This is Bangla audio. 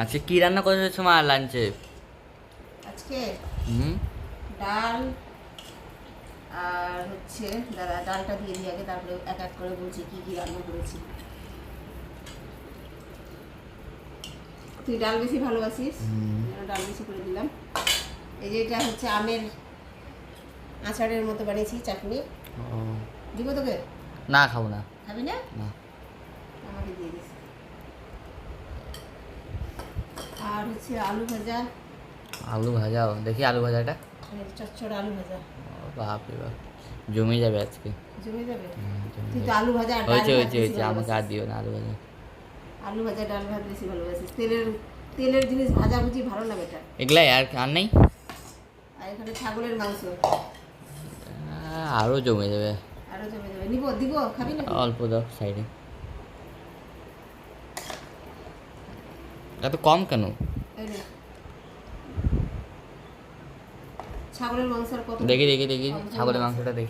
আজকে কি রান্না করেছো মা লাঞ্চে? আজকে হুম। ডাল আর হচ্ছে দাদা ডালটা দিয়ে দিই আগে, তারপরে এক এক করে বলছি কি কি রান্না করেছি। তুই ডাল বেশি ভালোবাসিস, ডাল বেশি করে দিলাম। এই যে এটা হচ্ছে আমের আচারের মতো বানিয়েছি, চাটনি। ও দিব তোকে? না, খাবো না। খাবি না? না। আমাকে দিয়ে দিস। আর হচ্ছে আলু ভাজা, আলু ভাজাও, দেখি আলু ভাজাটা। চচ্চড়া আলু ভাজা। ও বাপ রে বাপ, জমে যাবে আজকে। জমে যাবে। জমে তুই তো যাবে। আলু ভাজা আর ডাল হয়েছে ভাত হয়েছে বেশি হয়েছে, আমাকে আর ভালোবাসিস। দিও না আলু ভাজা। আলু ভাজা ডাল ভাত বেশি ভালোবাসিস। তেলের তেলের জিনিস ভাজাভুজি ভালো লাগে এটা। এগুলাই আর আর নেই। আর এখানে ছাগলের মাংস, আরও জমে যাবে। আরো জমে যাবে। নিব দিব, খাবি নাকি? অল্প দাও সাইডে। এত কম কেন? এই নে। ছাগলের মাংস আর কত? দেখি দেখি দেখি, কম ঝাল ছাগলের মাংস। মাংসটা দেখি।